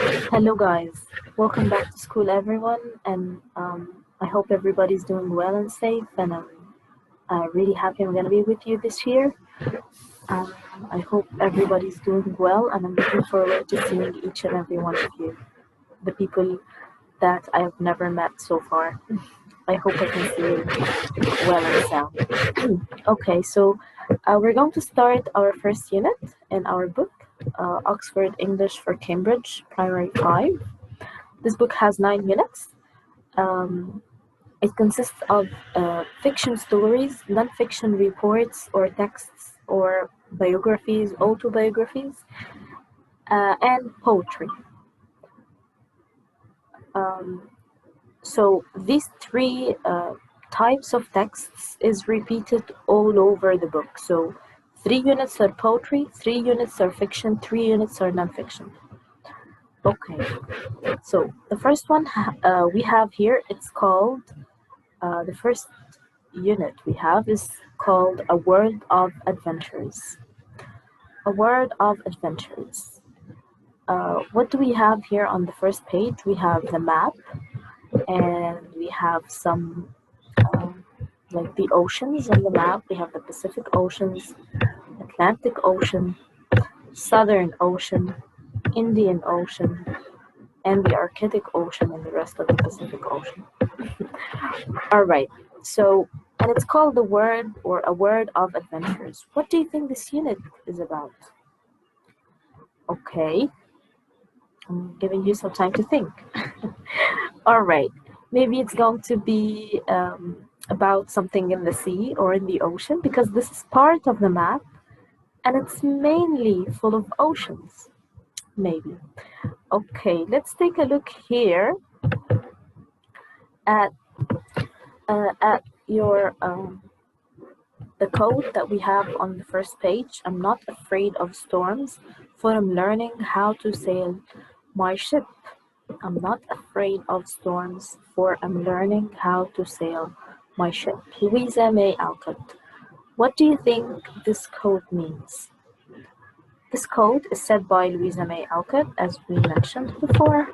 Hello, guys. Welcome back to school, everyone. And I hope everybody's doing well and safe. And I'm really happy I'm going to be with you this year. Um, I hope everybody's doing well, and I'm looking forward to seeing each and every one of you, the people that I have never met so far. I hope I can see you well and sound. Okay, so we're going to start our first unit in our book, Oxford English for Cambridge, Primary 5. This book has 9 units. Um, it consists of fiction stories, non-fiction reports or texts or biographies, autobiographies, and poetry. Um, so these three types of texts is repeated all over the book. So 3 units are poetry, 3 units are fiction, 3 units are non-fiction. Okay, so the first one we have here, it's called the first unit we have is called A World of Adventures. A World of Adventures. What do we have here on the first page? We have the map, and we have some like the oceans on the map. We have the Pacific Oceans, Atlantic Ocean, Southern Ocean, Indian Ocean, and the Arctic Ocean and the rest of the Pacific Ocean. All right. So, and it's called the Word or A Word of Adventures. What do you think this unit is about? Okay, I'm giving you some time to think. All right. Maybe it's going to be about something in the sea or in the ocean because this is part of the map and it's mainly full of oceans. Maybe. Okay, let's take a look here at your the code that we have on the first page. I'm not afraid of storms, for I'm learning how to sail my ship. I'm not afraid of storms, for I'm learning how to sail my ship. Louisa May Alcott. What do you think this code means? This code is said by Louisa May Alcott, as we mentioned before.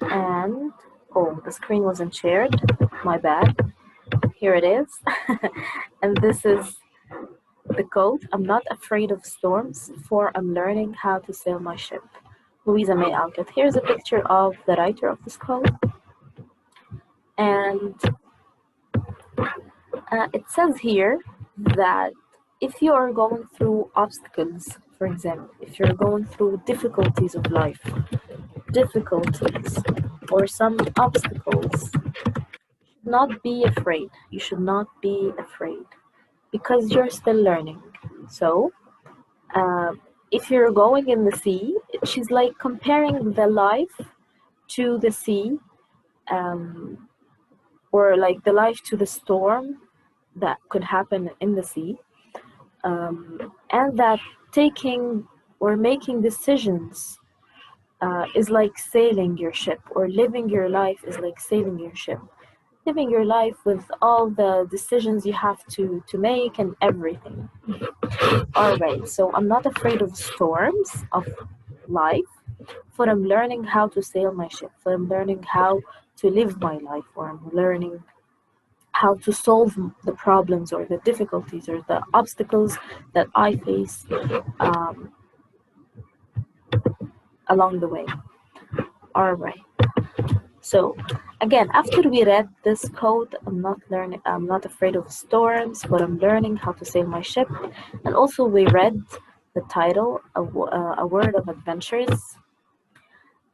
And, oh, the screen wasn't shared. My bad. Here it is. And this is the code. I'm not afraid of storms, for I'm learning how to sail my ship. Louisa May Alcott. Here's a picture of the writer of this code. And it says here that if you are going through obstacles, for example, if you're going through difficulties of life, difficulties or some obstacles, not be afraid. You should not be afraid because you're still learning. So, uh, if you're going in the sea, she's like comparing the life to the sea, um, or like the life to the storm that could happen in the sea, and that taking or making decisions is like sailing your ship, or living your life is like sailing your ship. Living your life with all the decisions you have to make and everything. All right, so I'm not afraid of storms of life, for I'm learning how to sail my ship, for I'm learning how to live my life, or I'm learning how to solve the problems or the difficulties or the obstacles that I face um, along the way. All right. So again, after we read this code, I'm not afraid of storms, but I'm learning how to sail my ship. And also we read the title, A Word of Adventures.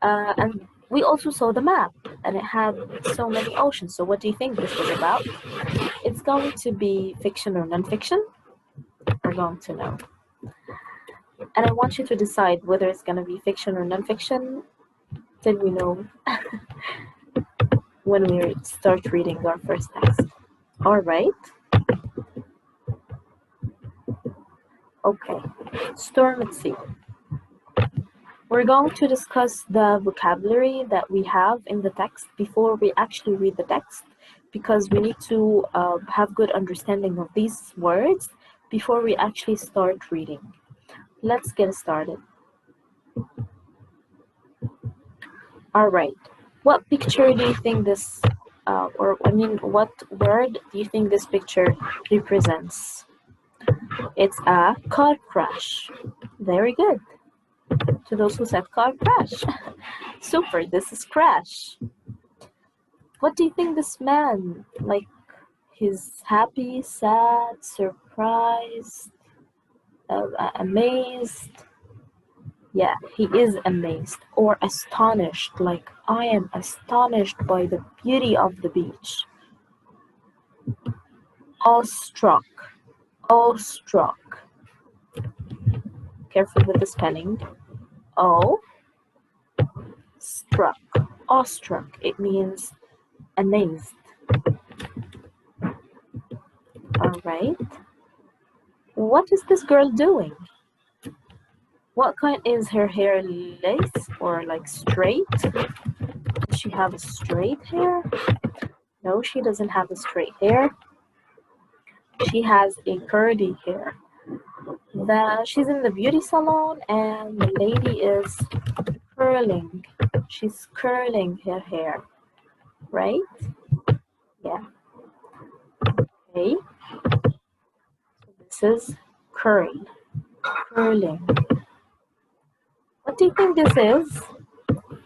And we also saw the map, and it had so many oceans. So what do you think this was about? It's going to be fiction or non-fiction? We're going to know. And I want you to decide whether it's going to be fiction or non-fiction till we know when we start reading our first text. All right. Okay. Storm at sea. We're going to discuss the vocabulary that we have in the text before we actually read the text, because we need to have good understanding of these words before we actually start reading. Let's get started. All right. What picture do you think this, what word do you think this picture represents? It's a car crash. Very good. To those who said car crash. Super, this is crash. What do you think this man, like, he's happy, sad, surprised, amazed? Yeah, he is amazed or astonished, like, I am astonished by the beauty of the beach. Awestruck, awestruck. Careful with the spelling. O struck, awestruck. It means amazed. All right. What is this girl doing? What kind is her hair, lace or like straight? Does she have a straight hair? No, she doesn't have a straight hair. She has a curly hair. She's in the beauty salon and the lady is curling. She's curling her hair, right? Yeah. Okay. So this is curl, curling. What do you think this is?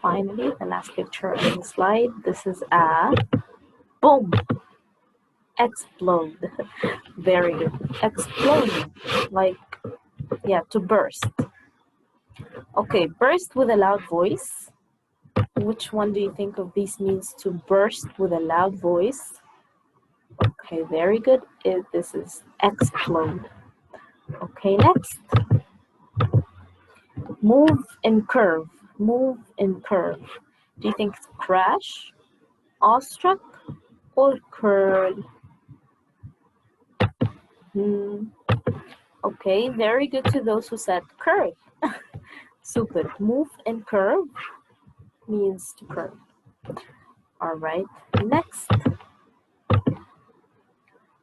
Finally, the last picture on the slide. This is a boom. Explode. Very good. Exploding. Like, yeah, to burst. Okay, burst with a loud voice. Which one do you think of these means to burst with a loud voice? Okay, very good. This is explode. Okay, next. Move and curve. Move and curve. Do you think it's crash, awestruck, or curl? Okay, very good to those who said curve. Super. Move and curve means to curve. All right, next.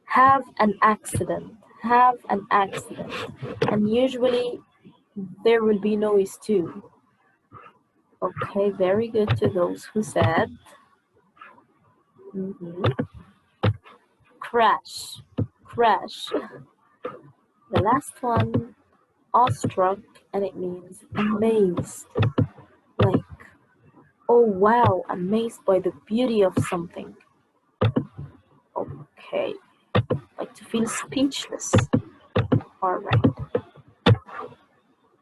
Have an accident. Have an accident. And usually there will be noise too. Okay, very good to those who said crash. Crash. The last one, awestruck, and it means amazed. Like, oh wow, amazed by the beauty of something. Okay, like to feel speechless. All right.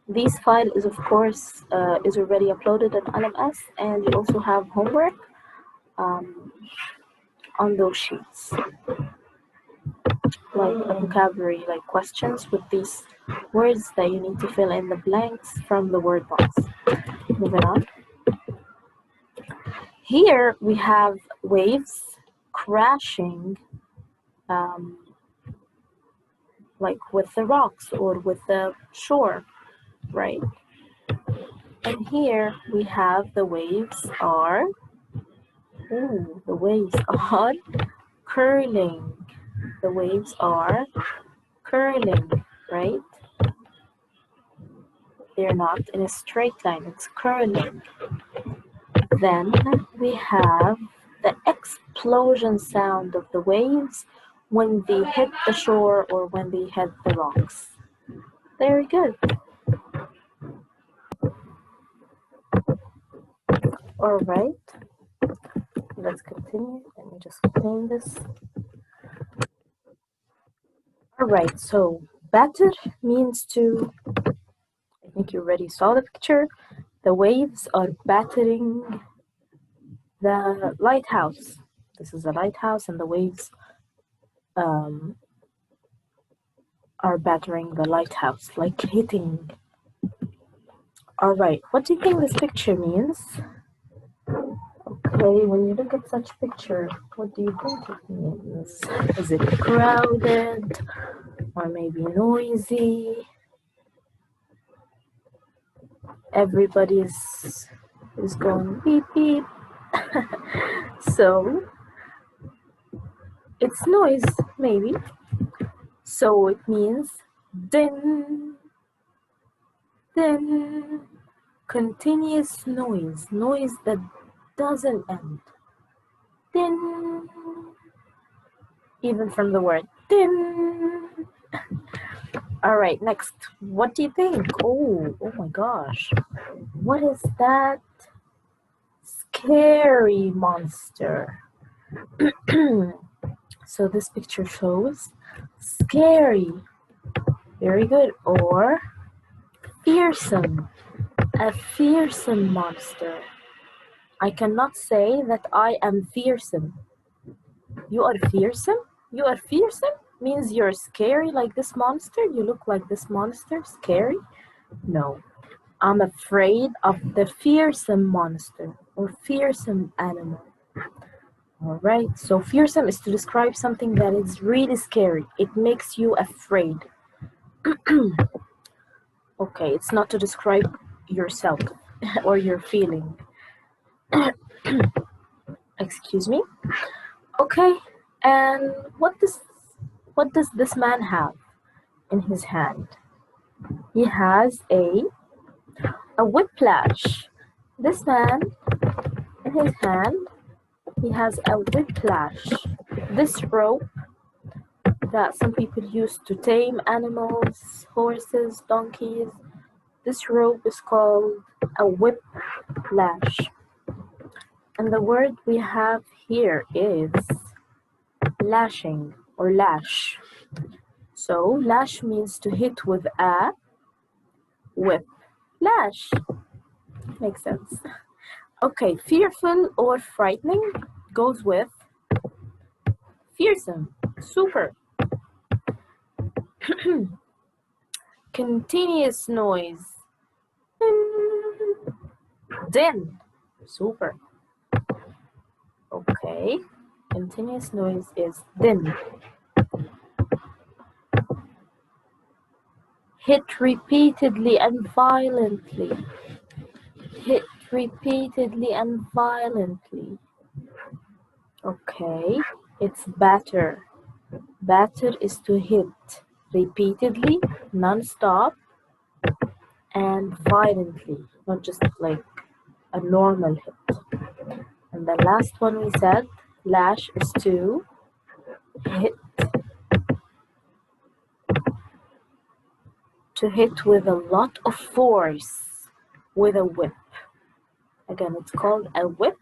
This file is of course is already uploaded on LMS, and you also have homework on those sheets, like a vocabulary, like questions with these words that you need to fill in the blanks from the word box. Moving on. Here we have waves crashing like with the rocks or with the shore, right? And here we have the waves are curling. The waves are curling, right? They're not in a straight line, it's curling. Then we have the explosion sound of the waves when they hit the shore or when they hit the rocks. Very good. All right, let's continue. Let me just clean this. All right, so batter means to, I think you already saw the picture. The waves are battering the lighthouse. This is a lighthouse and the waves are battering the lighthouse, like hitting. All right, what do you think this picture means? Okay, when you look at such picture, what do you think it means? Is it crowded or maybe noisy? Everybody is going beep beep. So it's noise, maybe. So it means din, din, continuous noise that doesn't end. Din. Even from the word din. All right, next. What do you think? Oh my gosh. What is that? Scary monster. So this picture shows scary. Very good. Or fearsome. A fearsome monster. I cannot say that I am fearsome. You are fearsome? You are fearsome? Means you're scary like this monster? You look like this monster? Scary? No. I'm afraid of the fearsome monster or fearsome animal. All right. So fearsome is to describe something that is really scary. It makes you afraid. Okay, it's not to describe yourself or your feeling. Excuse me. Okay, and what does this man have in his hand? He has a whiplash. This man in his hand, he has a whiplash. This rope that some people use to tame animals, horses, donkeys. This rope is called a whiplash. And the word we have here is lashing or lash. So lash means to hit with a whip. Lash. Makes sense. Okay, fearful or frightening goes with fearsome. Super. Continuous noise. Din. Super. Okay. Continuous noise is din. Hit repeatedly and violently. Hit repeatedly and violently. Okay. It's batter. Batter is to hit repeatedly, non-stop, and violently, not just like a normal hit. And the last one we said, lash is to hit with a lot of force with a whip. Again, it's called a whip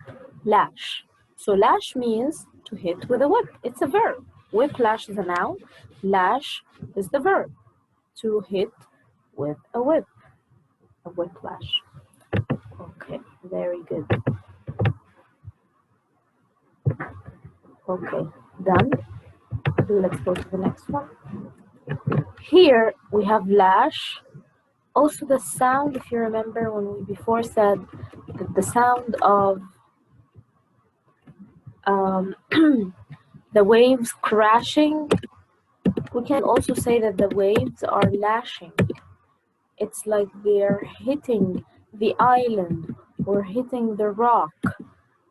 lash. So lash means to hit with a whip. It's a verb. Whiplash is a noun. Lash is the verb. To hit with a whip. A whiplash. Okay, very good. Okay, done. Let's go to the next one. Here we have lash. Also the sound, if you remember when we before said that the sound of the waves crashing, we can also say that the waves are lashing. It's like they're hitting the island or hitting the rock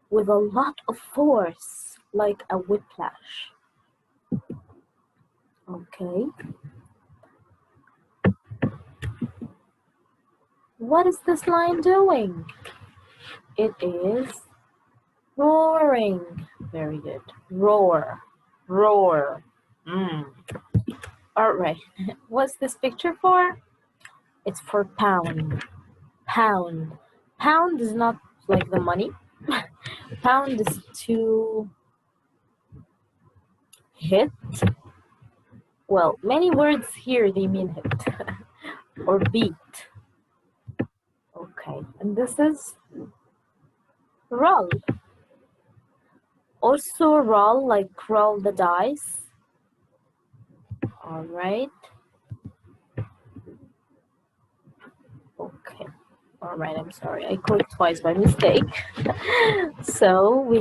with a lot of force, like a whiplash. Okay. What is this lion doing? It is roaring. Very good. Roar. Roar. All right. What's this picture for? It's for pound. Pound. Pound is not like the money. Pound is to hit. Well, many words here they mean hit or beat. Okay, and this is roll. Also roll like roll the dice. All right. Okay. All right, I'm sorry. I clicked twice by mistake. So we